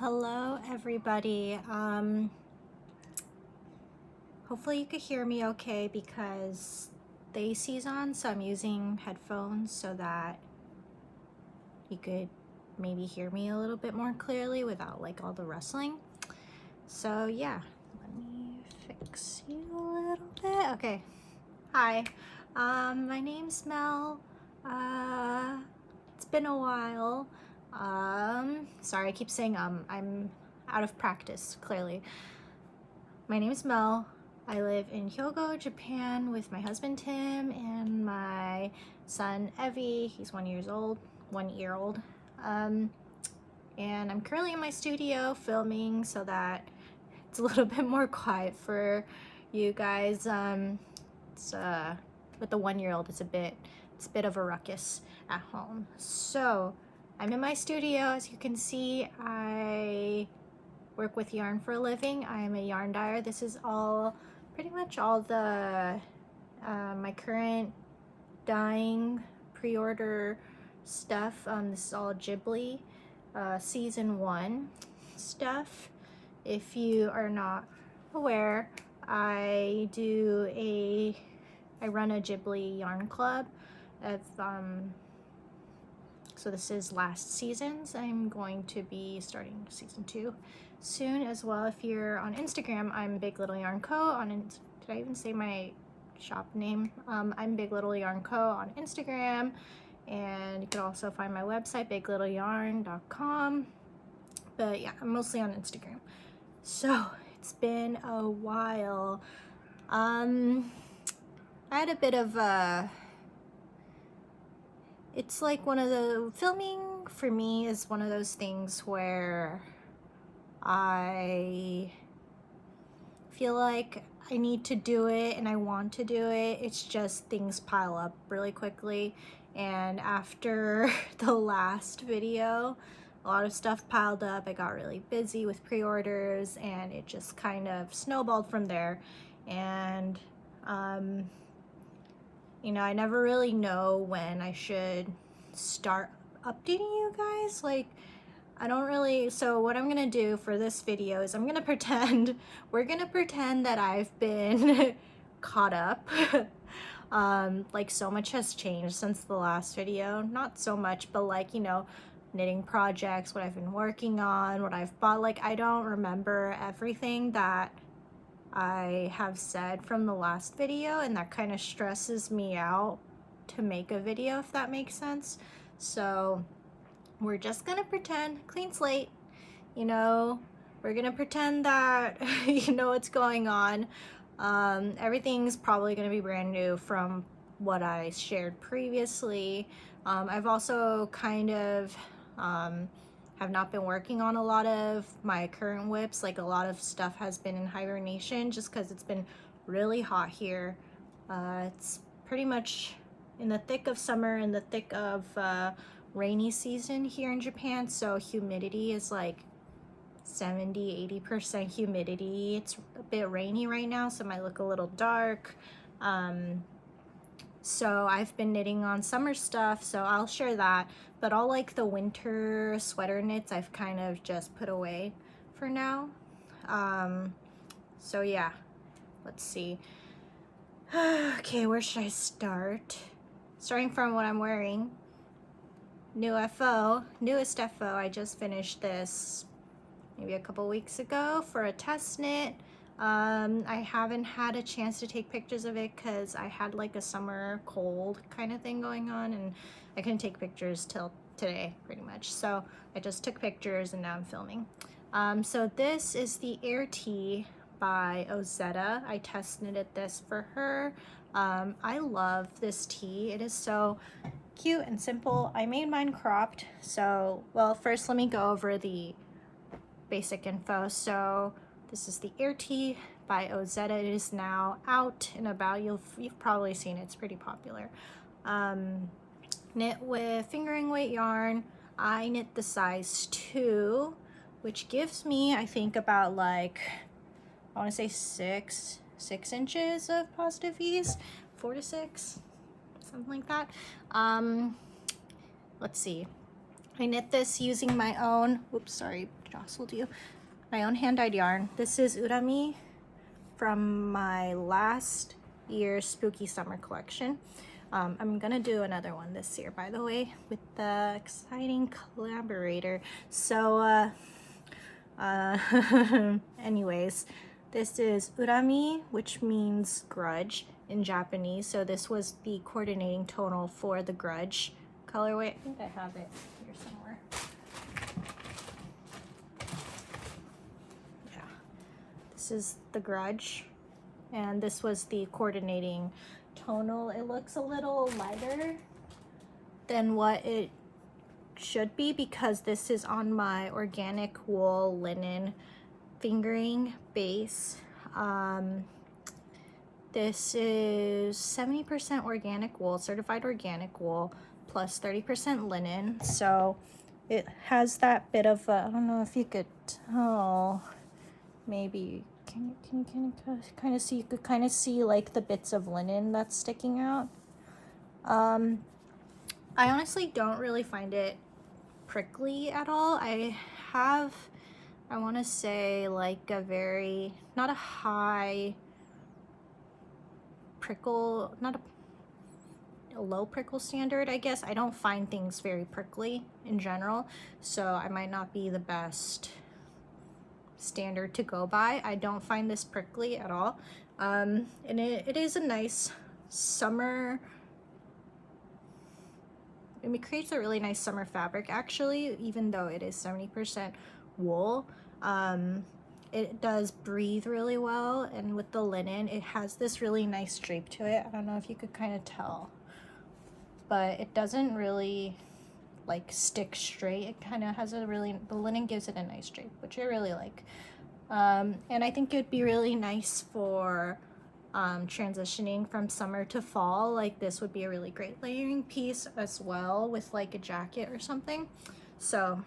Hello everybody. Hopefully you could hear me okay because the AC's on, so I'm using headphones so that you could maybe hear me a little bit more clearly without like all the rustling. So yeah, let me fix you a little bit. Okay. Hi. My name's Mel. It's been a while. Sorry, I keep saying I'm out of practice, clearly. My name is Mel. I live in Hyogo, Japan with my husband Tim and my son Evie. He's 1 year old. And I'm currently in my studio filming so that it's a little bit more quiet for you guys. With the 1 year old, it's a bit of a ruckus at home. So I'm in my studio. As you can see, I work with yarn for a living. I am a yarn dyer. This is pretty much all the my current dyeing pre-order stuff. This is all GHIBLI season 1 stuff. If you are not aware, I run a GHIBLI yarn club. So this is last season's. I'm going to be starting season 2 soon as well. If you're on Instagram, I'm Big Little Yarn Co. Did I even say my shop name? I'm Big Little Yarn Co. on Instagram, and you can also find my website biglittleyarn.com. But yeah, I'm mostly on Instagram. So it's been a while. I had a bit of it's like filming for me is one of those things where I feel like I need to do it and I want to do it. It's just things pile up really quickly, and after the last video, a lot of stuff piled up. I got really busy with pre-orders and it just kind of snowballed from there. And you know, I never really know when I should start updating you guys. Like, I don't really. So what I'm gonna do for this video is we're gonna pretend that I've been caught up. Like, so much has changed since the last video. Not so much, but like, you know, knitting projects, what I've been working on, what I've bought. Like, I don't remember everything that I have said from the last video, and that kind of stresses me out to make a video, if that makes sense. So we're just gonna pretend, clean slate, you know, we're gonna pretend that you know what's going on. Everything's probably gonna be brand new from what I shared previously. I've also kind of have not been working on a lot of my current whips. Like, a lot of stuff has been in hibernation just because it's been really hot here. It's pretty much in the thick of summer, in the thick of rainy season here in Japan, so humidity is like 70-80% humidity. It's a bit rainy right now, so it might look a little dark. So I've been knitting on summer stuff, so I'll share that. But all like the winter sweater knits I've kind of just put away for now. So yeah, let's see. Okay, where should I start? Starting from what I'm wearing. Newest FO. I just finished this maybe a couple weeks ago for a test knit. I haven't had a chance to take pictures of it because I had like a summer cold kind of thing going on, and I couldn't take pictures till today pretty much. So I just took pictures and now I'm filming. So this is the Air Tee by Ozetta. I test knitted this for her. I love this tee. It is so cute and simple. I made mine cropped. So, well, first let me go over the basic info. So this is the Air Tee by Ozetta. It is now out and about. You've probably seen it. It's pretty popular. Knit with fingering weight yarn. I knit the size 2, which gives me, I think, about like, I want to say 6 inches of positive ease, 4 to 6, something like that. Let's see. I knit this using my own, oops, sorry, jostled you. My own hand-dyed yarn. This is Urami from my last year's spooky summer collection. I'm gonna do another one this year, by the way, with the exciting collaborator. So anyways, this is Urami, which means grudge in Japanese. So this was the coordinating tonal for the grudge colorway. I think I have it here somewhere. Yeah, this is the grudge, and this was the coordinating tonal. It looks a little lighter than what it should be because this is on my organic wool linen fingering base. This is 70% organic wool, certified organic wool, plus 30% linen. So it has that bit of I don't know if you could tell, maybe can you kind of see, you could kind of see like the bits of linen that's sticking out. I honestly don't really find it prickly at all. I want to say like a very, not a high prickle, not a low prickle standard, I guess. I don't find things very prickly in general, so I might not be the best standard to go by. I don't find this prickly at all. And it is a nice summer, it creates a really nice summer fabric actually, even though it is 70% wool. It does breathe really well, and with the linen it has this really nice drape to it. I don't know if you could kind of tell, but it doesn't really like stick straight. It kind of has a really, the linen gives it a nice drape, which I really like. And I think it'd be really nice for transitioning from summer to fall. Like this would be a really great layering piece as well with like a jacket or something. So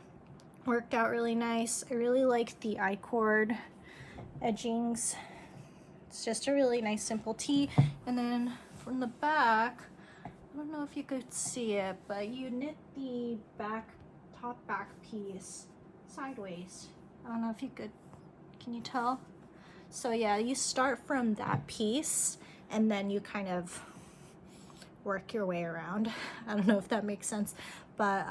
worked out really nice. I really like the I-cord edgings. It's just a really nice simple tee. And then from the back, I don't know if you could see it, but you knit the top back piece sideways. I don't know if you could, can you tell? So yeah, you start from that piece and then you kind of work your way around. I don't know if that makes sense, but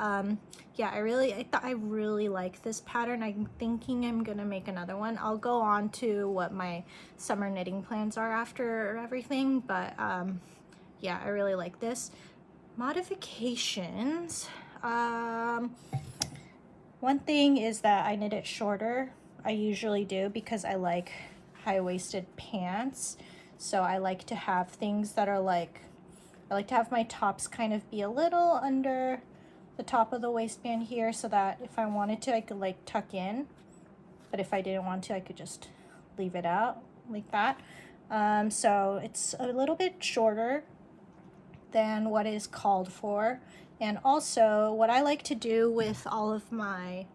yeah, I really like this pattern. I'm thinking I'm gonna make another one. I'll go on to what my summer knitting plans are after everything, but yeah, I really like this. Modifications, one thing is that I knit it shorter. I usually do because I like high-waisted pants, so I like to have things that are like, I like to have my tops kind of be a little under the top of the waistband here, so that if I wanted to I could like tuck in, but if I didn't want to I could just leave it out like that. So it's a little bit shorter than what is called for. And also what I like to do with all of my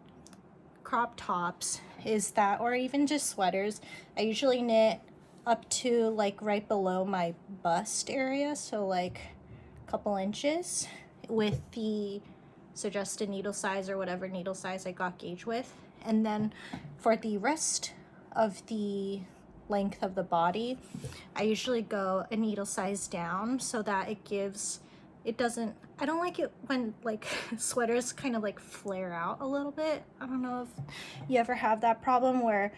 crop tops is that, or even just sweaters, I usually knit up to like right below my bust area, so like a couple inches with the suggested needle size or whatever needle size I got gauge with. And then for the rest of the length of the body, I usually go a needle size down so that it gives, it doesn't, I don't like it when like sweaters kind of like flare out a little bit. I don't know if you ever have that problem where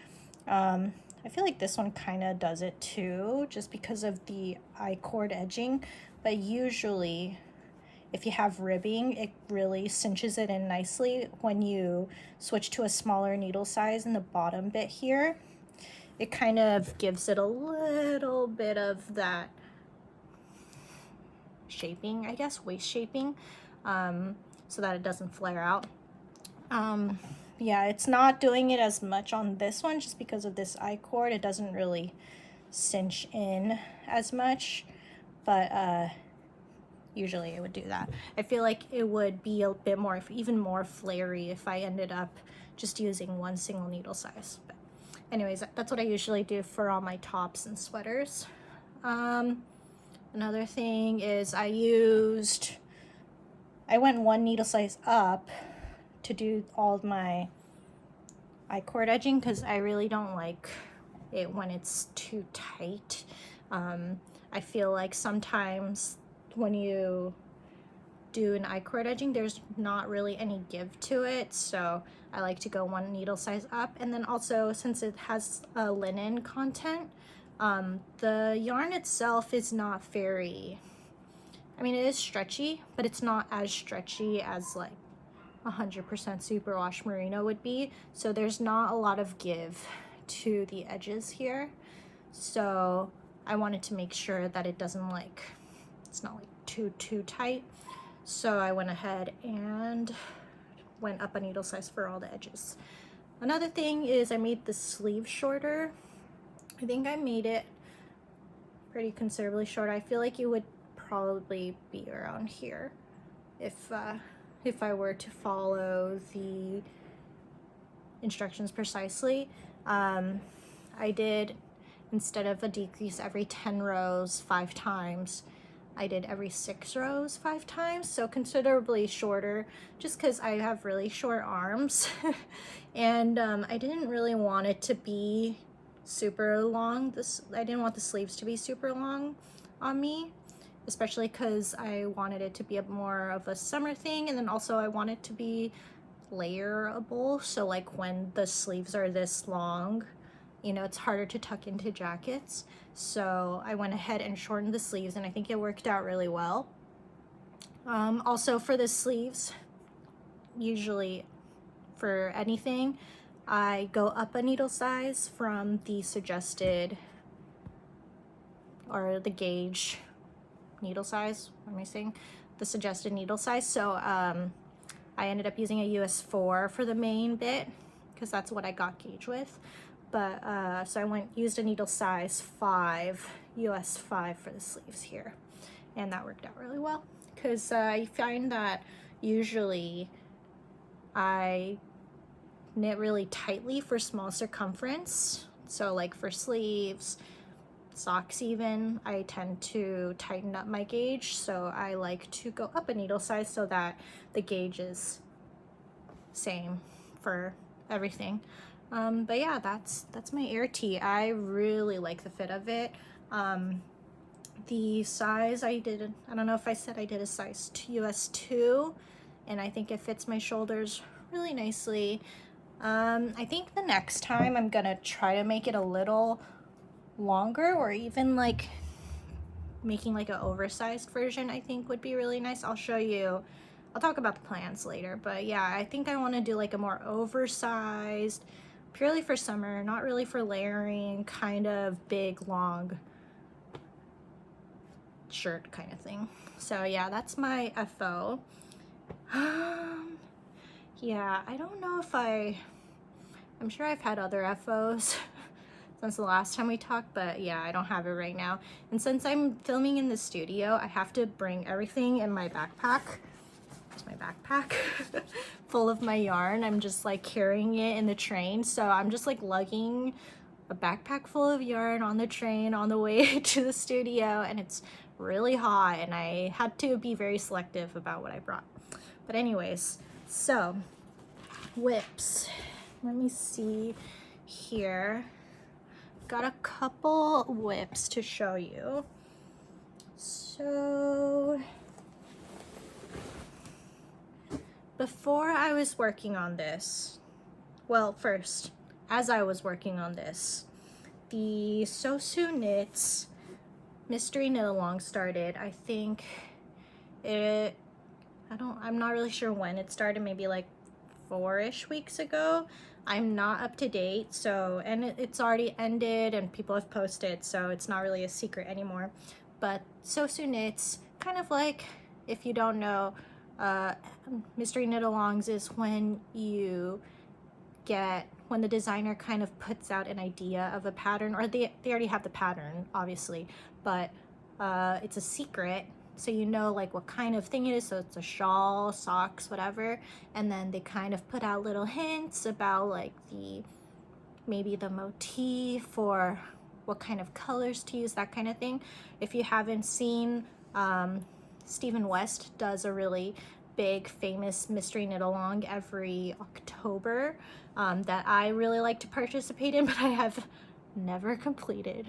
I feel like this one kind of does it too, just because of the I-cord edging, but usually if you have ribbing, it really cinches it in nicely. When you switch to a smaller needle size in the bottom bit here, it kind of gives it a little bit of that shaping, I guess, waist shaping, so that it doesn't flare out. Yeah, it's not doing it as much on this one just because of this I-cord. It doesn't really cinch in as much, but usually it would do that. I feel like it would be a bit more, even more flary if I ended up just using one single needle size. But anyways, that's what I usually do for all my tops and sweaters. Another thing is I went one needle size up to do all of my I-cord edging because I really don't like it when it's too tight. I feel like sometimes when you do an I-cord edging, there's not really any give to it, so I like to go one needle size up. And then also, since it has a linen content, the yarn itself is not very, I mean, it is stretchy, but it's not as stretchy as like 100% superwash merino would be, so there's not a lot of give to the edges here. So I wanted to make sure that it doesn't like, it's not like too tight. So I went ahead and went up a needle size for all the edges. Another thing is I made the sleeve shorter. I think I made it pretty considerably short. I feel like it would probably be around here if I were to follow the instructions precisely. I did, instead of a decrease every 10 rows 5 times, I did every 6 rows 5 times, so considerably shorter, just because I have really short arms. And I didn't really want it to be super long. I didn't want the sleeves to be super long on me, especially because I wanted it to be more of a summer thing, and then also I want it to be layerable, so like when the sleeves are this long, you know, it's harder to tuck into jackets. So I went ahead and shortened the sleeves, and I think it worked out really well. Also for the sleeves, usually for anything, I go up a needle size from the suggested, or the gauge needle size, what am I saying? The suggested needle size. So I ended up using a US 4 for the main bit because that's what I got gauge with. But so I used a needle size 5, US 5 for the sleeves here, and that worked out really well because I find that usually I knit really tightly for small circumference. So like for sleeves, socks even, I tend to tighten up my gauge, so I like to go up a needle size so that the gauge is same for everything. But yeah, that's my air tee. I really like the fit of it. The size I don't know if I said I did a size US 2, and I think it fits my shoulders really nicely. I think the next time I'm gonna try to make it a little longer, or even like making like an oversized version, I think would be really nice. I'll show you, I'll talk about the plans later, but yeah, I think I want to do like a more oversized, purely for summer, not really for layering, kind of big long shirt kind of thing. So yeah, that's my FO. Yeah, I don't know if I'm sure I've had other FOs since the last time we talked, but yeah, I don't have it right now. And since I'm filming in the studio, I have to bring everything in my backpack. It's my backpack full of my yarn. I'm just like carrying it in the train, so I'm just like lugging a backpack full of yarn on the train on the way to the studio, and it's really hot, and I had to be very selective about what I brought. But anyways, so whips, let me see here. Got a couple whips to show you. So before I was working on this, well, first, as I was working on this, the Sosu Knits mystery knit along started. I think I'm not really sure when it started, maybe like 4-ish weeks ago. I'm not up to date, so, and it's already ended and people have posted, so it's not really a secret anymore. But Sosu Knits, kind of like, if you don't know, mystery knit alongs is when when the designer kind of puts out an idea of a pattern, or they already have the pattern, obviously, but it's a secret, so you know like what kind of thing it is. So it's a shawl, socks, whatever, and then they kind of put out little hints about like maybe the motif or what kind of colors to use, that kind of thing. If you haven't seen, Stephen West does a really big famous mystery knit along every October that I really like to participate in, but I have never completed,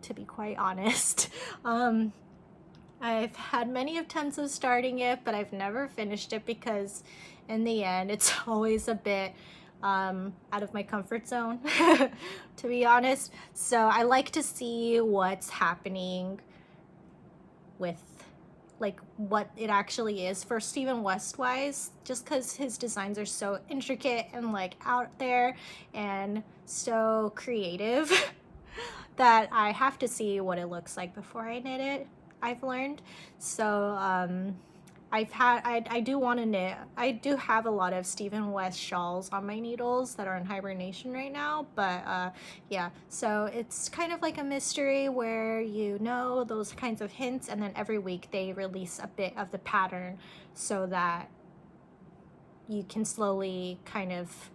to be quite honest. I've had many attempts of starting it, but I've never finished it because in the end it's always a bit out of my comfort zone, to be honest. So I like to see what's happening with like what it actually is for Stephen West wise, just because his designs are so intricate and like out there and so creative that I have to see what it looks like before I knit it, I've learned. So I do want to knit. I do have a lot of Stephen West shawls on my needles that are in hibernation right now, but yeah, so it's kind of like a mystery where you know those kinds of hints, and then every week they release a bit of the pattern so that you can slowly kind of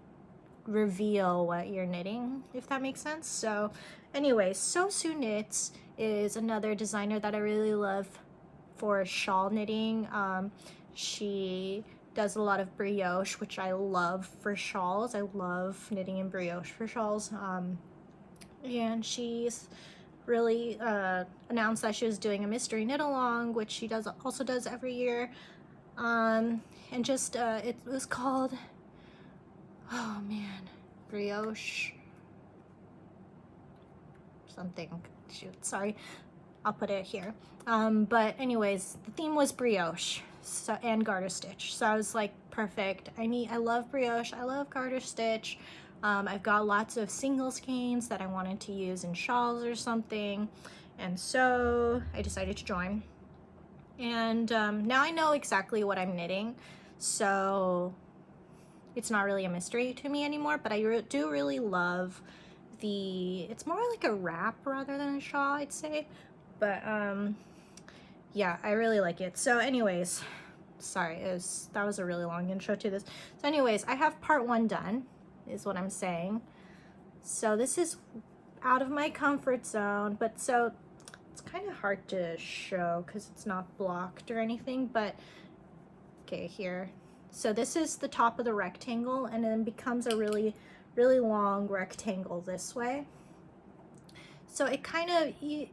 reveal what you're knitting, if that makes sense. So anyways, Sosu Knits is another designer that I really love for shawl knitting. She does a lot of brioche, which I love for shawls. I love knitting in brioche for shawls. And she's really announced that she was doing a mystery knit along, which she also does every year. And just it was called, oh man, brioche something, shoot, sorry, I'll put it here. But anyways, the theme was brioche, so, and garter stitch. So I was like, perfect. I love brioche, I love garter stitch. I've got lots of single skeins that I wanted to use in shawls or something. And so I decided to join. And now I know exactly what I'm knitting. So it's not really a mystery to me anymore, but I do really love it's more like a wrap rather than a shawl, I'd say. But yeah, I really like it. So anyways, sorry, that was a really long intro to this. So anyways, I have part 1 done, is what I'm saying. So this is out of my comfort zone, but so it's kind of hard to show because it's not blocked or anything, but okay, here. So this is the top of the rectangle, and then becomes a really long rectangle this way. So it kind of, you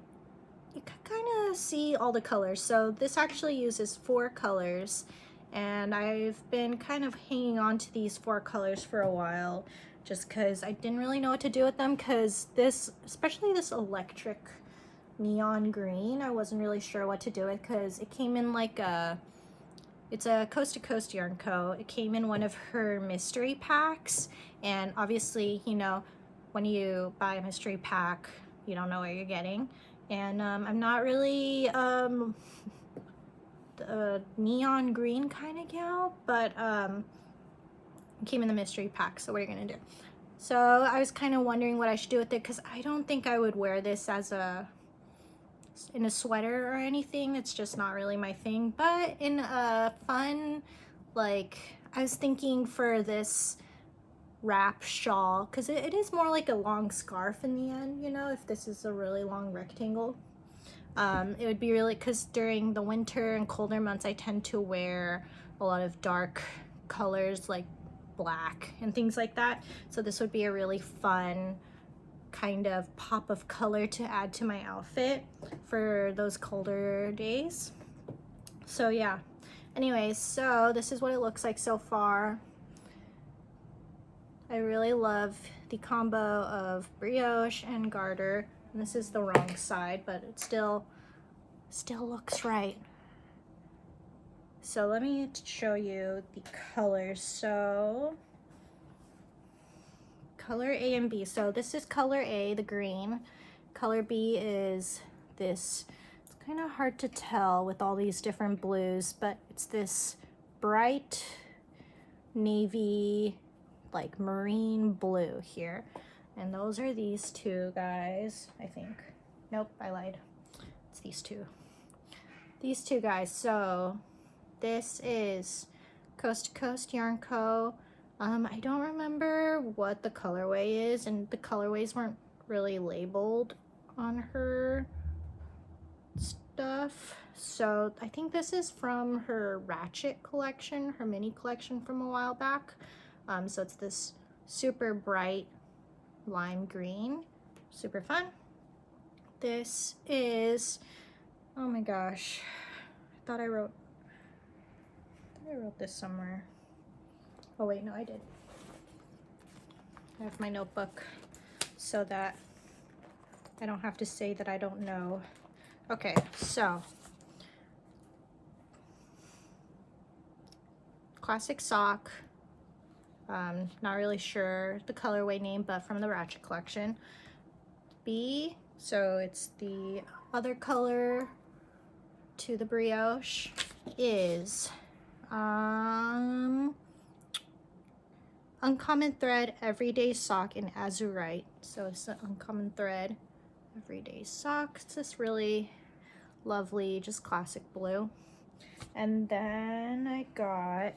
can kind of see all the colors. So this actually uses 4 colors, and I've been kind of hanging on to these 4 colors for a while just because I didn't really know what to do with them, because this, especially this electric neon green, I wasn't really sure what to do with, because it came in like it's a Coast to Coast Yarn Co. It came in one of her mystery packs, and obviously, you know, when you buy a mystery pack, you don't know what you're getting. And I'm not really the neon green kind of gal, but it came in the mystery pack, so what are you gonna do? So I was kind of wondering what I should do with it, because I don't think I would wear this as in a sweater or anything. It's just not really my thing. But in a fun, like, I was thinking for this wrap shawl, because it is more like a long scarf in the end, you know, if this is a really long rectangle. It would be really, because during the winter and colder months I tend to wear a lot of dark colors like black and things like that, so this would be a really fun kind of pop of color to add to my outfit for those colder days. So yeah, anyways, so this is what it looks like so far. I really love the combo of brioche and garter, and this is the wrong side, but it still looks right. So let me show you the colors. So color A and B. So this is color A, the green. Color B is this. It's kind of hard to tell with all these different blues, but it's this bright navy, like marine blue here. And those are these 2 guys, I think. Nope, I lied. It's these 2. These 2 guys. So this is Coast to Coast Yarn Co. I don't remember what the colorway is, and the colorways weren't really labeled on her stuff. So I think this is from her Ratchet collection, her mini collection from a while back. So it's this super bright lime green, super fun. This is, oh my gosh, I thought I wrote this somewhere. Oh wait, no, I did. I have my notebook so that I don't have to say that I don't know. Okay, so classic sock. Not really sure the colorway name, but from the Ratchet collection. B, so it's the other color to the Brioche, is Uncommon Thread Everyday Sock in Azurite. So it's an Uncommon Thread Everyday Sock. It's this really lovely, just classic blue. And then I got,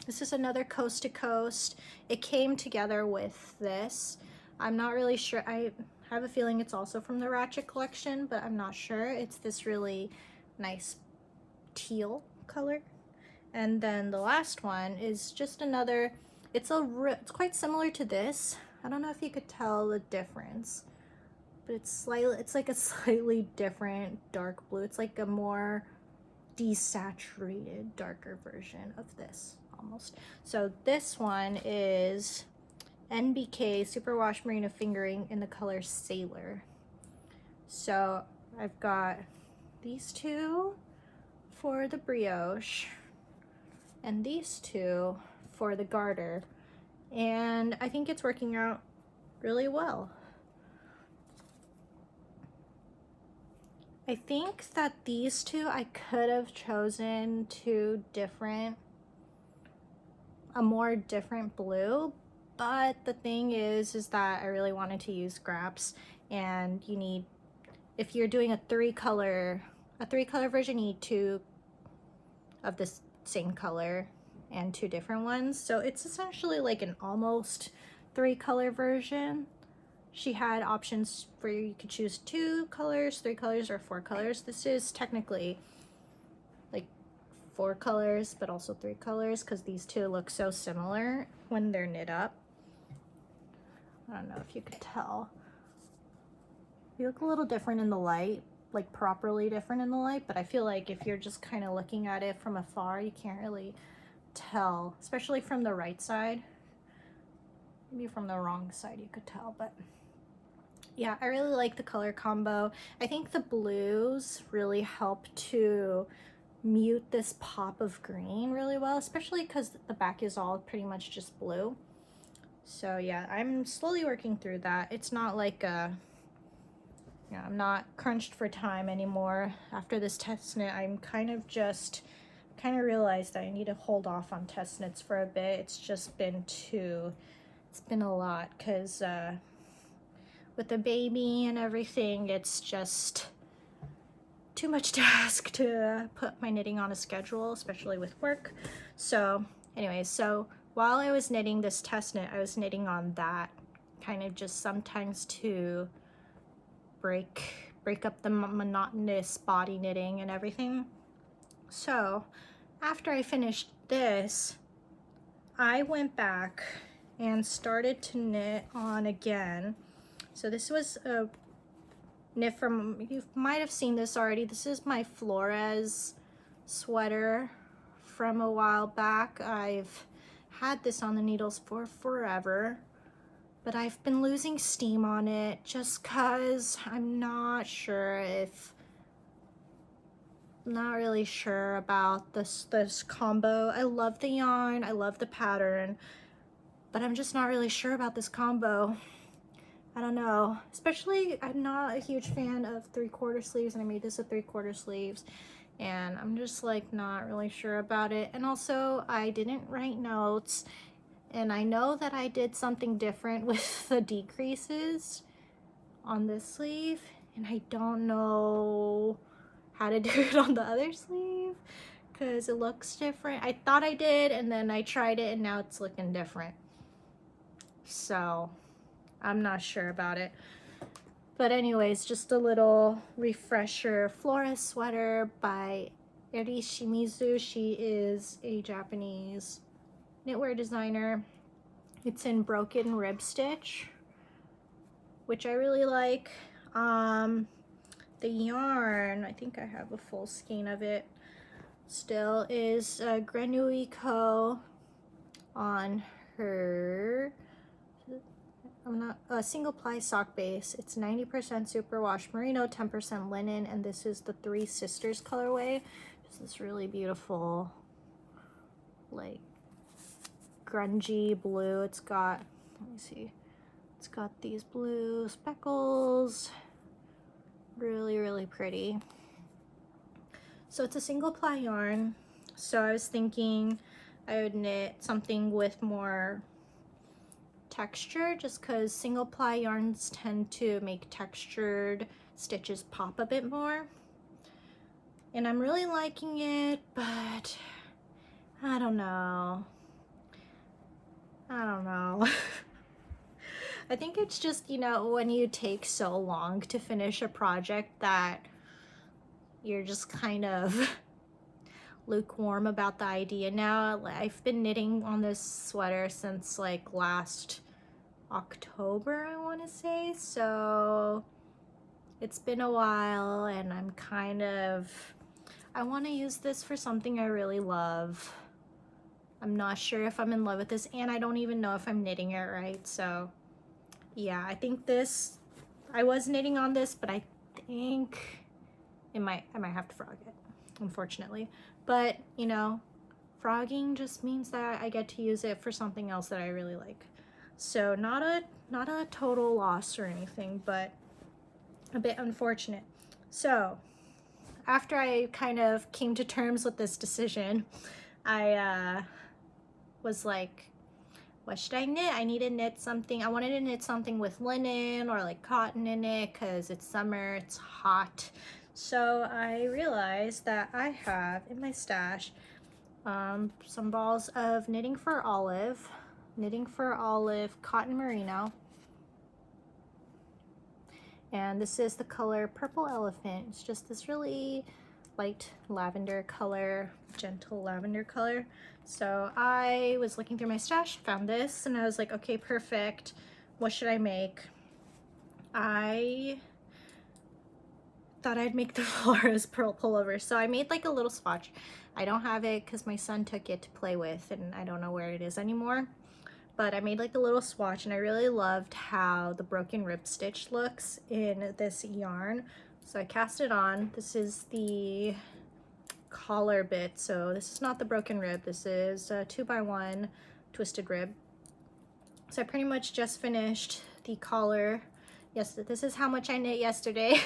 this is another Coast to Coast. It came together with this. I'm not really sure. I have a feeling it's also from the Ratchet collection, but I'm not sure. It's this really nice teal color. And then the last one is just another, it's quite similar to this. I don't know if you could tell the difference, but it's like a slightly different dark blue. It's like a more desaturated, darker version of this almost. So this one is NBK Superwash Merino Fingering in the color Sailor. So I've got these two for the Brioche and these two for the garter, and I think it's working out really well. I think that these two, I could have chosen two different, a more different blue, but the thing is that I really wanted to use scraps, and you need, if you're doing a three color version, you need two of this same color and two different ones. So it's essentially like an almost three color version. She had options for you could choose 2 colors, 3 colors, or 4 colors. This is technically like 4 colors, but also 3 colors because these two look so similar when they're knit up. I don't know if you could tell. They look a little different in the light, like properly different in the light, but I feel like if you're just kind of looking at it from afar, you can't really tell, especially from the right side. Maybe from the wrong side you could tell, but yeah, I really like the color combo. I think the blues really help to mute this pop of green really well, especially because the back is all pretty much just blue. So yeah, I'm slowly working through that. It's not like I'm not crunched for time anymore. After this test knit, I'm kind of realized that I need to hold off on test knits for a bit. It's just been it's been a lot because with the baby and everything, it's just too much to ask to put my knitting on a schedule, especially with work. So anyways, so while I was knitting this test knit, I was knitting on that, kind of just sometimes to break up the monotonous body knitting and everything. So after I finished this, I went back and started to knit on again. So this was a knit from, you might have seen this already. This is my Flores sweater from a while back. I've had this on the needles for forever, but I've been losing steam on it just cause I'm not really sure about this combo. I love the yarn, I love the pattern, but I'm just not really sure about this combo. I don't know, especially I'm not a huge fan of 3/4 sleeves, and I made this with 3/4 sleeves, and I'm just like not really sure about it. And also I didn't write notes, and I know that I did something different with the decreases on this sleeve, and I don't know how to do it on the other sleeve because it looks different. I thought I did, and then I tried it and now it's looking different. So I'm not sure about it, But anyways, just a little refresher Flores sweater by Shimizu. She is a Japanese knitwear designer. It's in broken rib stitch, which I really like. The yarn, I think I have a full skein of it still, is Grennouille Co. on her single ply sock base. It's 90% superwash merino, 10% linen, and this is the Three Sisters colorway. It's this really beautiful, like, grungy blue. It's got, let me see, it's got these blue speckles. Really, really pretty. So it's a single ply yarn. So I was thinking I would knit something with more texture, just because single ply yarns tend to make textured stitches pop a bit more. And I'm really liking it, but I don't know. I think it's just, you know, when you take so long to finish a project that you're just kind of lukewarm about the idea now. I've been knitting on this sweater since like last October, I want to say, so it's been a while, and I'm kind of, I want to use this for something I really love. I'm not sure if I'm in love with this, and I don't even know if I'm knitting it right. So yeah, I think this, I was knitting on this, but I think I might have to frog it, unfortunately. But you know, frogging just means that I get to use it for something else that I really like. So not a total loss or anything, but a bit unfortunate. So after I kind of came to terms with this decision, I was like, what should I knit? I need to knit something. I wanted to knit something with linen or like cotton in it because it's summer, it's hot. So I realized that I have in my stash some balls of Knitting for Olive cotton merino, and this is the color Purple Elephant. It's just this really light lavender color, gentle lavender color. So I was looking through my stash, found this, and I was like, okay, perfect. What should I make? I thought I'd make the Flores pearl pullover. So I made like a little swatch. I don't have it because my son took it to play with and I don't know where it is anymore. But I made like a little swatch, and I really loved how the broken rib stitch looks in this yarn. So I cast it on. This is the collar bit. So this is not the broken rib. This is a 2x1 twisted rib. So I pretty much just finished the collar. Yes, this is how much I knit yesterday.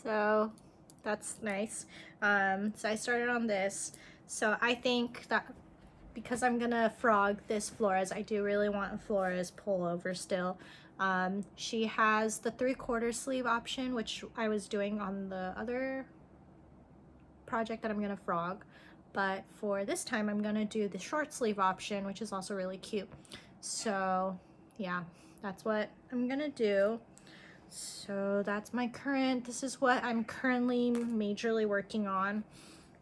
So that's nice. So I started on this. So I think that because I'm gonna frog this Flores, I do really want a Flores pullover still. She has the 3/4 sleeve option, which I was doing on the other project that I'm gonna frog, but for this time I'm gonna do the short sleeve option, which is also really cute. So yeah, that's what I'm gonna do. So that's my current, this is what I'm currently majorly working on.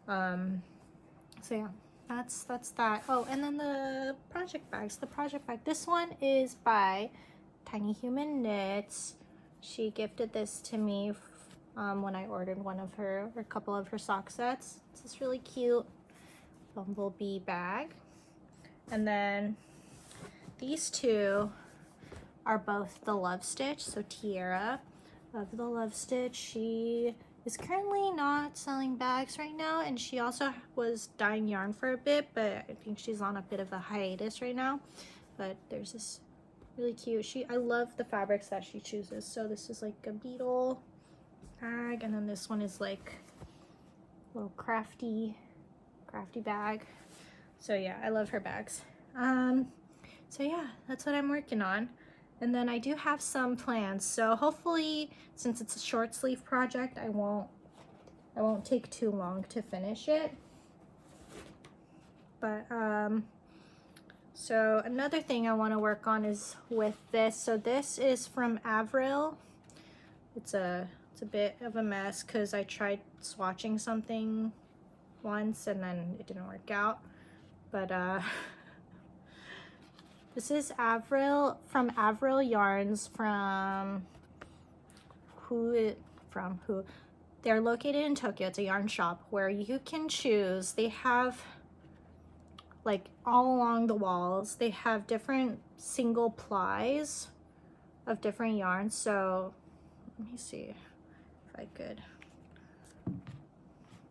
So yeah, that's that. Oh, and then the project bags. The project bag, this one is by Tiny Human Knits. She gifted this to me when I ordered one of her, or a couple of her sock sets. It's this really cute bumblebee bag. And then these two are both the Love Stitch. So Tiara of the Love Stitch, she is currently not selling bags right now, and she also was dyeing yarn for a bit, but I think she's on a bit of a hiatus right now. But there's this really cute, I love the fabrics that she chooses. So this is like a beetle bag, and then this one is like a little crafty bag. So yeah, I love her bags. So yeah, that's what I'm working on. And then I do have some plans. So hopefully, since it's a short sleeve project, I won't take too long to finish it. But So another thing I want to work on is with this. So this is from Avril. It's a bit of a mess because I tried swatching something once and then it didn't work out. But this is Avril from Avril Yarns from who? They're located in Tokyo. It's a yarn shop where you can choose. They have like all along the walls, they have different single plies of different yarns. So let me see if I could.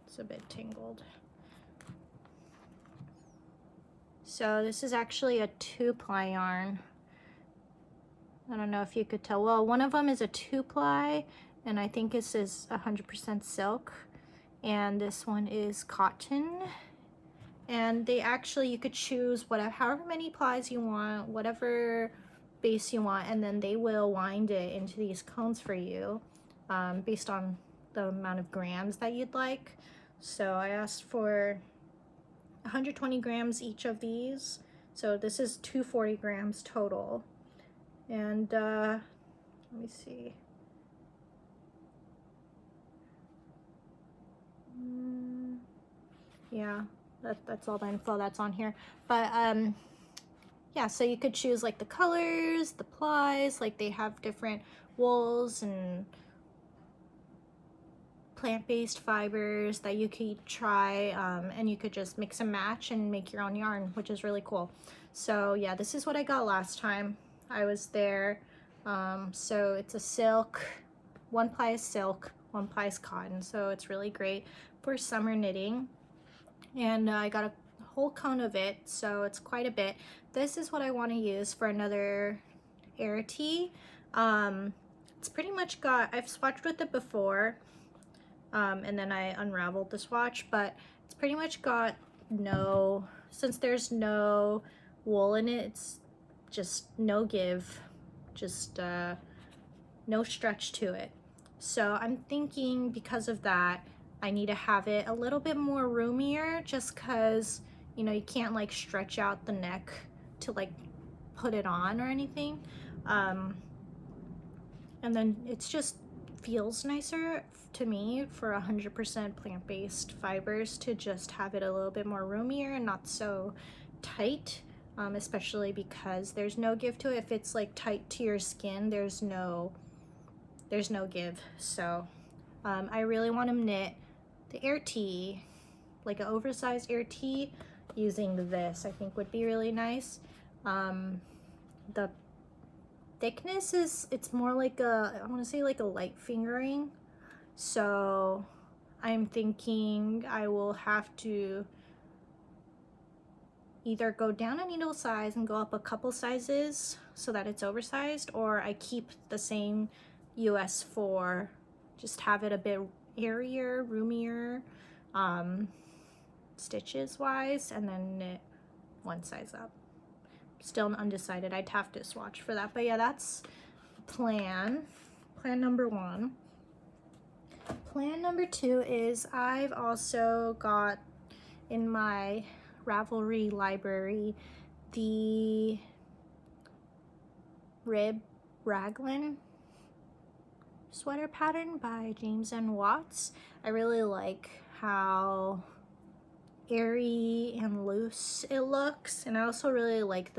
It's a bit tangled. So this is actually a 2-ply yarn. I don't know if you could tell. Well, one of them is a 2-ply, and I think this is 100% silk, and this one is cotton. And they actually, you could choose whatever, however many plies you want, whatever base you want, and then they will wind it into these cones for you based on the amount of grams that you'd like. So I asked for 120 grams each of these. So this is 240 grams total. And let me see. Yeah. That's all the info that's on here. But yeah, so you could choose like the colors, the plies, like they have different wools and plant-based fibers that you could try, and you could just mix and match and make your own yarn, which is really cool. So yeah, this is what I got last time I was there. So it's a silk, 1 ply is silk, 1 ply is cotton, so it's really great for summer knitting. And I got a whole cone of it, so it's quite a bit. This is what I want to use for another air tee. It's pretty much got, I've swatched with it before, and then I unraveled the swatch, but it's pretty much got no, since there's no wool in it, it's just no give, just no stretch to it. So I'm thinking because of that, I need to have it a little bit more roomier, just because, you know, you can't like stretch out the neck to like put it on or anything. And then it's just feels nicer to me for 100% plant-based fibers to just have it a little bit more roomier and not so tight, especially because there's no give to it. If it's like tight to your skin, there's no give. So I really want to knit the air tee, like an oversized air tee, using this. I think would be really nice. The thickness is, it's more like a, I want to say like a light fingering. So I'm thinking I will have to either go down a needle size and go up a couple sizes so that it's oversized, or I keep the same US 4, just have it a bit airier, roomier, stitches wise, and then knit 1 size up. Still undecided. I'd have to swatch for that, but yeah, that's plan number 1. Plan number 2 is I've also got in my Ravelry library the rib raglan sweater pattern by James and Watts. I really like how airy and loose it looks, and I also really like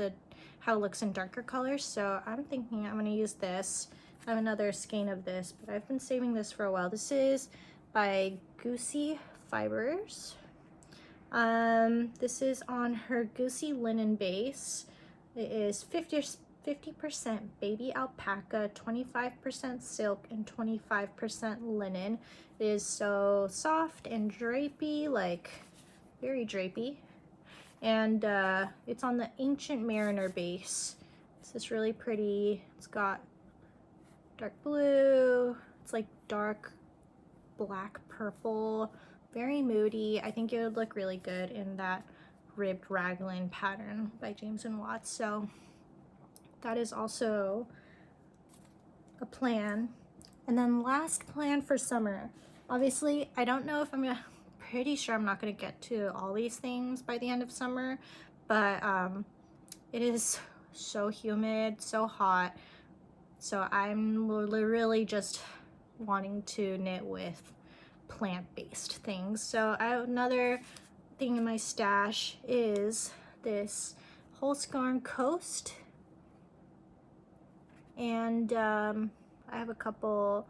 how it looks in darker colors. So I'm thinking I'm going to use this. I have another skein of this, but I've been saving this for a while. This is by Goosey Fibers. This is on her Goosey linen base. It is 50% baby alpaca, 25% silk, and 25% linen. It is so soft and drapey, like very drapey. And it's on the Ancient Mariner base. It's this really pretty, it's got dark blue, it's like dark black purple, very moody. I think it would look really good in that ribbed raglan pattern by James and Watts. So that is also a plan. And then last plan for summer. Obviously, I don't know if pretty sure I'm not gonna get to all these things by the end of summer, but it is so humid, so hot. So I'm really just wanting to knit with plant-based things. So another thing in my stash is this whole scarn coast, and I have a couple,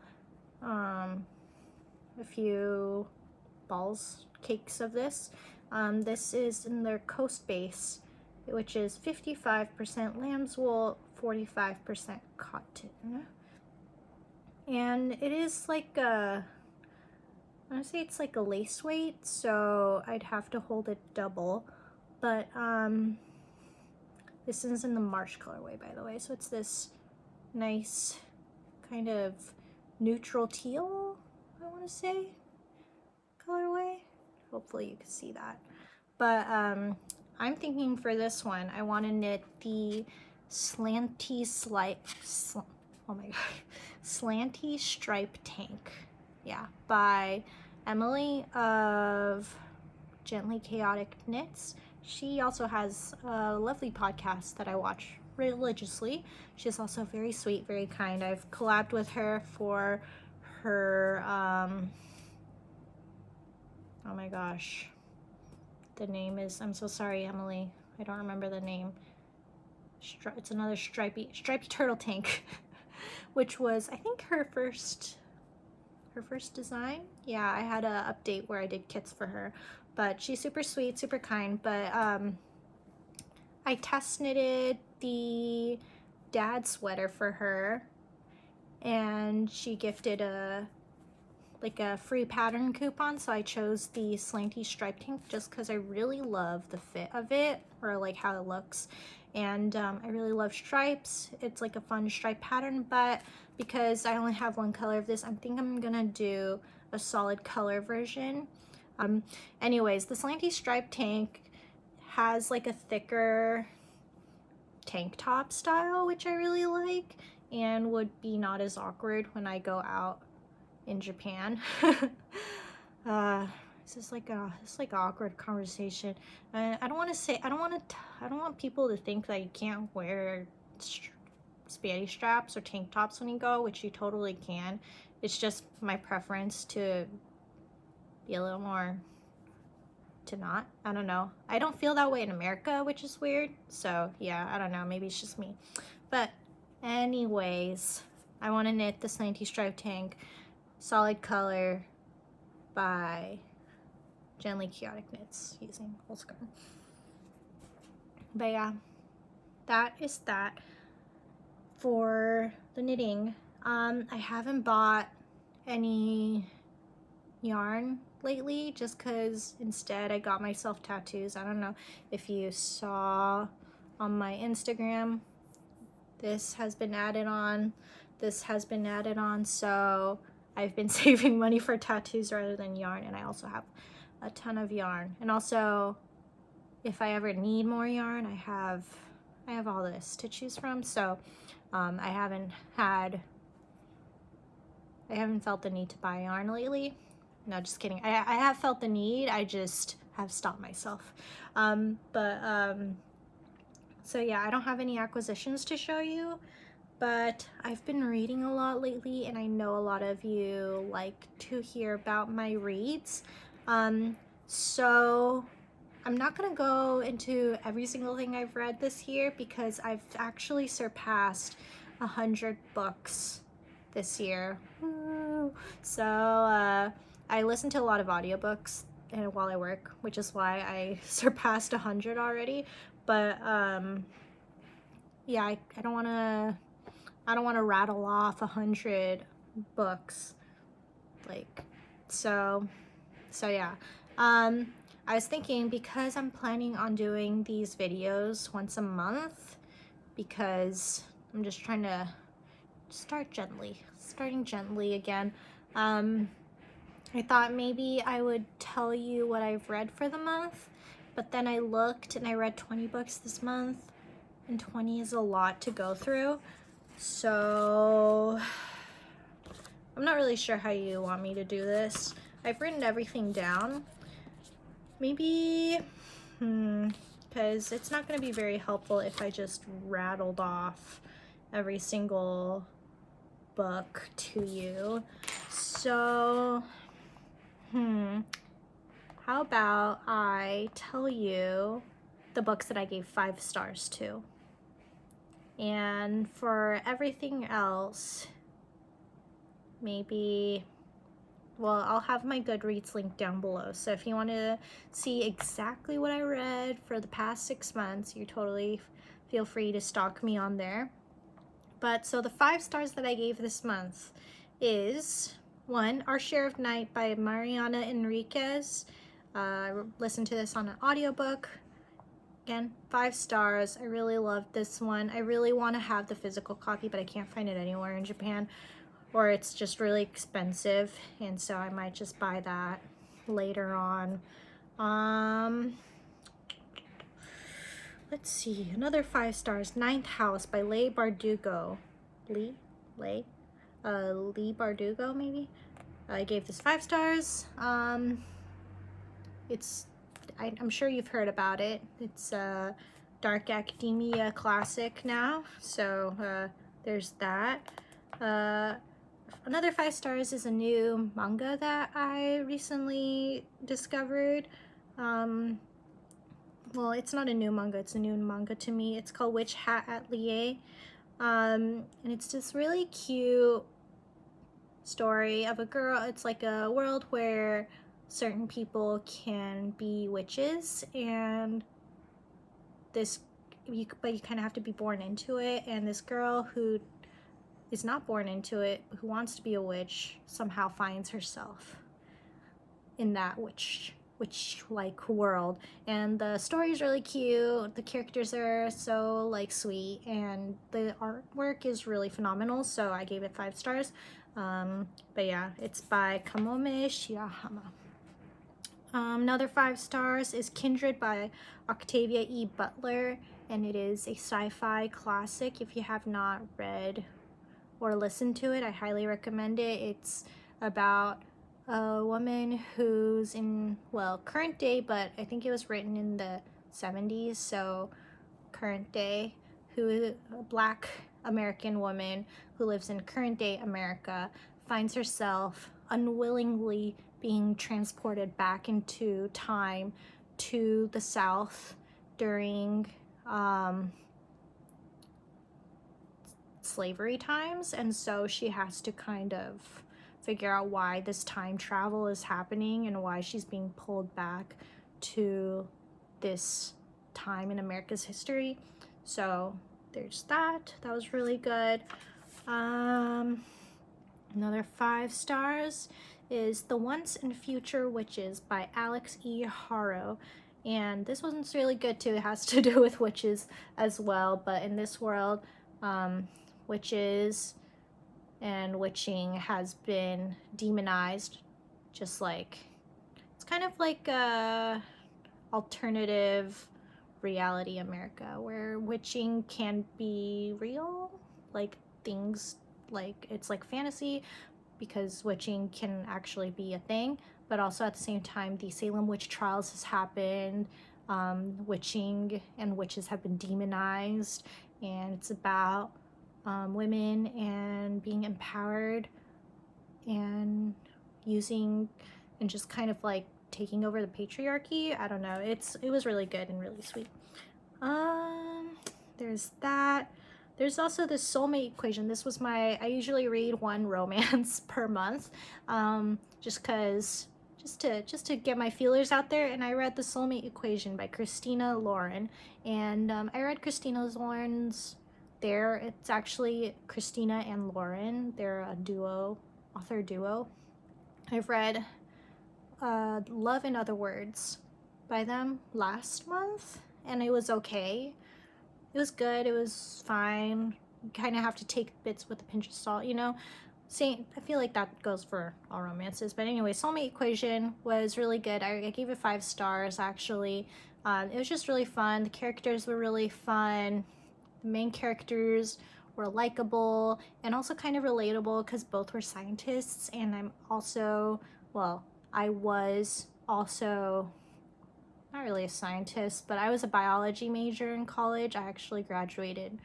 a few balls, cakes of this. This is in their coast base, which is 55% lamb's wool, 45% cotton. And it is like a, I want to say it's like a lace weight, so I'd have to hold it double. But this is in the Marsh colorway, by the way. So it's this nice kind of neutral teal, I want to say, colorway. Hopefully you can see that. But I'm thinking for this one, I want to knit the slanty stripe tank. Yeah, by Emily of Gently Chaotic Knits. She also has a lovely podcast that I watch religiously. She's also very sweet, very kind. I've collabed with her for her, oh my gosh, the name is, I'm so sorry, Emily, I don't remember the name. It's another stripy turtle tank, which was, I think, her first design. Yeah, I had a update where I did kits for her, but she's super sweet, super kind. But I test knitted the dad sweater for her, and she gifted a free pattern coupon, so I chose the slanty stripe tank just because I really love the fit of it, or like how it looks. And I really love stripes. It's like a fun stripe pattern, but because I only have one color of this, I think I'm gonna do a solid color version. Anyways, the slanty stripe tank has like a thicker tank top style, which I really like, and would be not as awkward when I go out in Japan. This is like an awkward conversation. I don't want people to think that you can't wear spanny straps or tank tops when you go, which you totally can. It's just my preference to be a little more to not. I don't know. I don't feel that way in America, which is weird. So yeah, I don't know. Maybe it's just me. But anyways, I want to knit the slanty stripe tank, solid color, by Gently Chaotic Knits using whole scarn. But yeah, that is that for the knitting. I haven't bought any yarn lately just because instead I got myself tattoos. I don't know if you saw on my Instagram, this has been added on, so I've been saving money for tattoos rather than yarn, and I also have a ton of yarn. And also, if I ever need more yarn, I have all this to choose from. So I haven't felt the need to buy yarn lately. No, just kidding. I have felt the need. I just have stopped myself. So yeah, I don't have any acquisitions to show you, but I've been reading a lot lately, and I know a lot of you like to hear about my reads. So I'm not gonna go into every single thing I've read this year because I've actually surpassed 100 books this year. Woo. So I listen to a lot of audiobooks while I work, which is why I surpassed 100 already. But yeah, I don't want to rattle off 100 books, like, so yeah. I was thinking, because I'm planning on doing these videos once a month, because I'm just trying to starting gently again. I thought maybe I would tell you what I've read for the month, but then I looked and I read 20 books this month, and 20 is a lot to go through. So I'm not really sure how you want me to do this. I've written everything down. Maybe because it's not going to be very helpful if I just rattled off every single book to you. So, how about I tell you the books that I gave 5 stars to? And for everything else, maybe, well, I'll have my Goodreads link down below. So if you want to see exactly what I read for the past 6 months, you totally feel free to stalk me on there. But so the 5 stars that I gave this month is 1, Our Share of Night by Mariana Enriquez. I listened to this on an audiobook. Again, 5 stars. I really loved this one. I really want to have the physical copy, but I can't find it anywhere in Japan, or it's just really expensive, and so I might just buy that later on. Let's see, another 5 stars. Ninth House by Leigh Bardugo. Leigh Bardugo, maybe? I gave this 5 stars. I'm sure you've heard about it. It's a dark academia classic now, so there's that. Another 5 stars is a new manga that I recently discovered. Well, it's not a new manga, it's a new manga to me. It's called Witch Hat Atelier. And it's this really cute story of a girl. It's like a world where certain people can be witches, and but you kind of have to be born into it. And this girl who is not born into it, who wants to be a witch, somehow finds herself in that witch-like world. And the story is really cute. The characters are so like sweet, and the artwork is really phenomenal. So I gave it 5 stars. But yeah, it's by Kamome Shirahama. Another 5 stars is Kindred by Octavia E. Butler, and it is a sci-fi classic. If you have not read or listened to it, I highly recommend it. It's about a woman who's in, well, current day, but I think it was written in the 70s, so current day, a Black American woman who lives in current day America finds herself unwillingly being transported back into time to the South during slavery times, and so she has to kind of figure out why this time travel is happening and why she's being pulled back to this time in America's history. So there's that. That was really good. Another 5 stars is The Once and Future Witches by Alex E. Haro. And this one's really good too. It has to do with witches as well, but in this world, witches and witching has been demonized, just like, it's kind of like a alternative reality America where witching can be real, like things like, it's like fantasy because witching can actually be a thing, but also at the same time the Salem witch trials has happened. Witching and witches have been demonized, and it's about women and being empowered and using and just kind of like taking over the patriarchy. I don't know, it was really good and really sweet. There's that. There's also the Soulmate Equation. This was I usually read 1 romance per month, just to get my feelers out there, and I read the Soulmate Equation by Christina Lauren, and I read Christina Lauren's it's actually Christina and Lauren. They're a author duo. I've read Love in Other Words by them last month, and it was okay. It was good. It was fine. You kind of have to take bits with a pinch of salt, you know? I feel like that goes for all romances. But anyway, Soulmate Equation was really good. I gave it 5 stars, actually. It was just really fun. The characters were really fun. The main characters were likable and also kind of relatable because both were scientists, and I was also not really a scientist, but I was a biology major in college. I actually graduated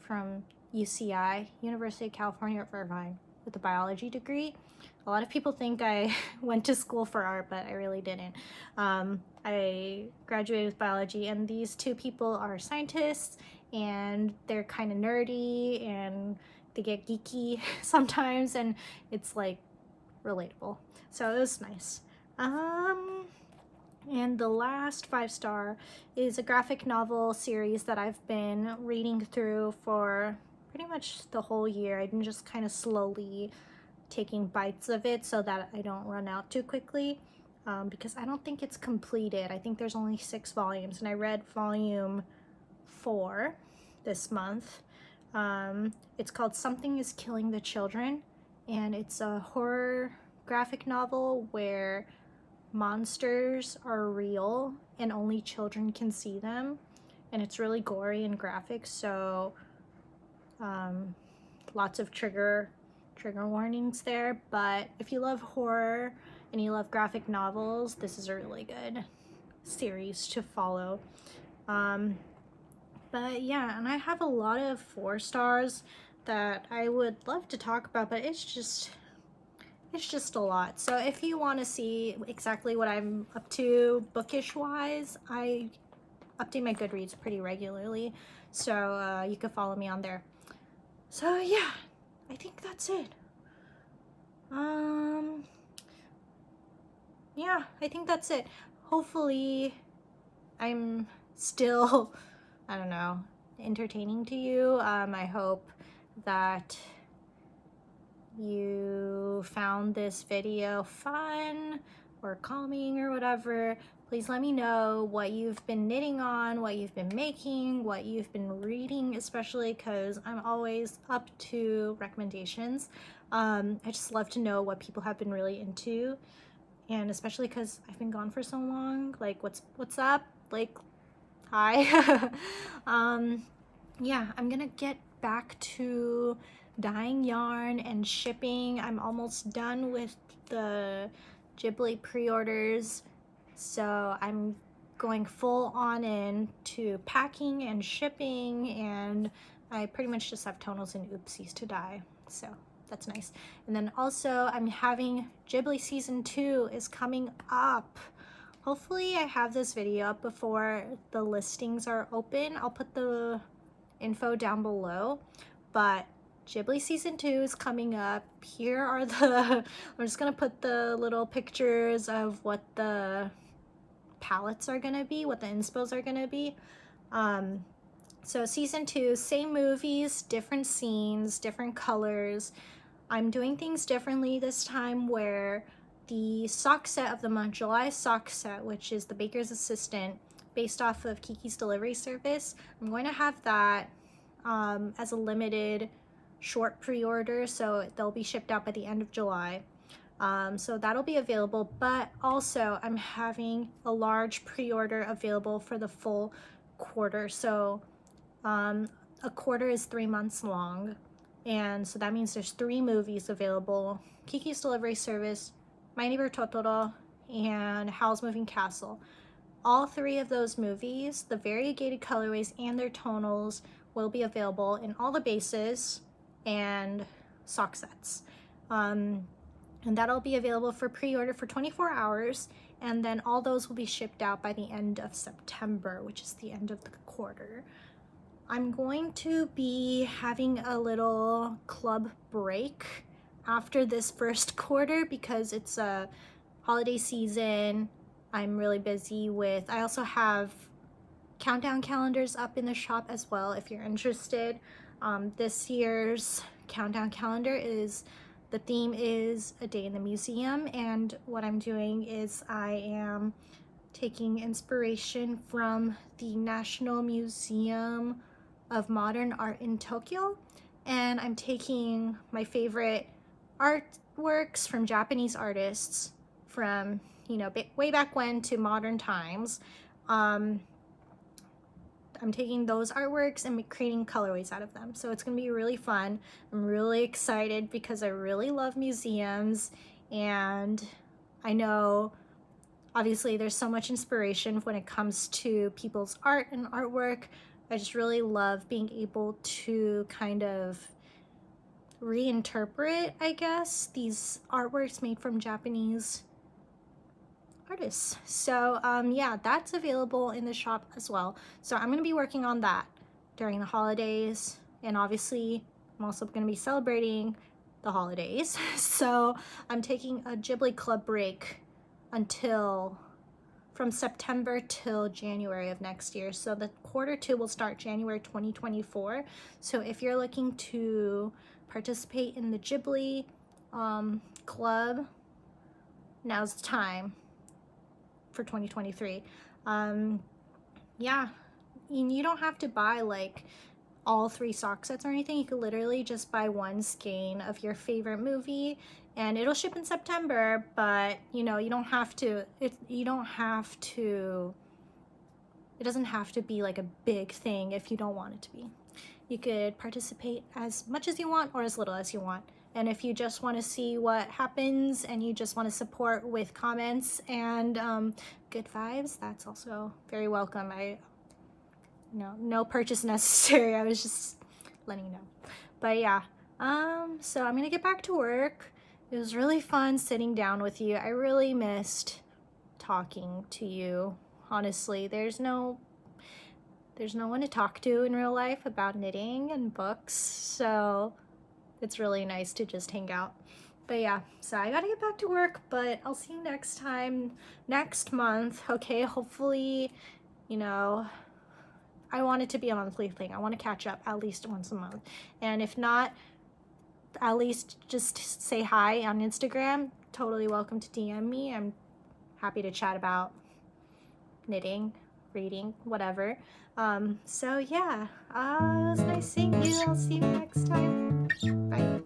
from UCI, University of California at Irvine, with a biology degree. A lot of people think I went to school for art, but I really didn't. I graduated with biology, and these two people are scientists, and they're kind of nerdy, and they get geeky sometimes, and it's like relatable. So it was nice. And the last 5-star is a graphic novel series that I've been reading through for pretty much the whole year. I've been just kind of slowly taking bites of it so that I don't run out too quickly, because I don't think it's completed. I think there's only 6 volumes, and I read volume 4 this month. It's called Something is Killing the Children, and it's a horror graphic novel where monsters are real and only children can see them, and it's really gory and graphic, so lots of trigger warnings there. But if you love horror and you love graphic novels, this is a really good series to follow. But yeah, and I have a lot of 4 stars that I would love to talk about, but it's just a lot. So if you want to see exactly what I'm up to bookish wise, I update my Goodreads pretty regularly, so you can follow me on there. So yeah, I think that's it. Yeah, I think that's it. Hopefully I'm still, I don't know, entertaining to you. I hope that you found this video fun or calming or whatever. Please let me know what you've been knitting on, what you've been making, what you've been reading, especially because I'm always up to recommendations. I just love to know what people have been really into, and especially because I've been gone for so long. Like, what's up? Like, hi. Yeah, I'm gonna get back to dyeing yarn and shipping. I'm almost done with the GHIBLI pre-orders, so I'm going full on into packing and shipping, and I pretty much just have tonals and oopsies to dye, so that's nice. And then also I'm having GHIBLI season 2 is coming up. Hopefully I have this video up before the listings are open. I'll put the info down below, but GHIBLI season 2 is coming up. Here are the I'm just gonna put the little pictures of what the palettes are gonna be, what the inspos are gonna be. So season 2, same movies, different scenes, different colors. I'm doing things differently this time, where the sock set of the month, July sock set, which is the baker's assistant based off of Kiki's delivery service, I'm going to have that as a limited short pre-order, so they'll be shipped out by the end of July. So that'll be available, but also I'm having a large pre-order available for the full quarter. So a quarter is 3 months long, and so that means there's 3 movies available: Kiki's Delivery Service, My Neighbor Totoro, and Howl's Moving Castle. All 3 of those movies, the variegated colorways and their tonals, will be available in all the bases and sock sets. And that'll be available for pre-order for 24 hours, and then all those will be shipped out by the end of September, which is the end of the quarter. I'm going to be having a little club break after this first quarter because it's a holiday season. I'm really busy with, I also have countdown calendars up in the shop as well if you're interested. This year's countdown calendar is, the theme is A Day in the Museum, and what I'm doing is I am taking inspiration from the National Museum of Modern Art in Tokyo, and I'm taking my favorite artworks from Japanese artists from, you know, way back when to modern times. I'm taking those artworks and creating colorways out of them, so it's gonna be really fun. I'm really excited because I really love museums, and I know obviously there's so much inspiration when it comes to people's art and artwork. I just really love being able to kind of reinterpret, I guess, these artworks made from Japanese artists. So yeah, that's available in the shop as well. So I'm going to be working on that during the holidays, and obviously I'm also going to be celebrating the holidays. So I'm taking a Ghibli club break until from September till January of next year. So the Q2 will start January 2024. So if you're looking to participate in the Ghibli club, now's the time for 2023. Yeah, you don't have to buy like all 3 sock sets or anything. You could literally just buy 1 skein of your favorite movie, and it'll ship in September. But you know, you don't have to, it doesn't have to be like a big thing if you don't want it to be. You could participate as much as you want or as little as you want. And if you just want to see what happens and you just want to support with comments and good vibes, that's also very welcome. No purchase necessary. I was just letting you know. But yeah, so I'm gonna get back to work. It was really fun sitting down with you. I really missed talking to you. Honestly, there's no one to talk to in real life about knitting and books, so it's really nice to just hang out. But yeah, so I gotta get back to work, but I'll see you next time, next month, okay? Hopefully, you know, I want it to be a monthly thing. I want to catch up at least once a month. And if not, at least just say hi on Instagram. Totally welcome to DM me. I'm happy to chat about knitting, reading, whatever. So yeah, it was nice seeing you. I'll see you next time. Bye.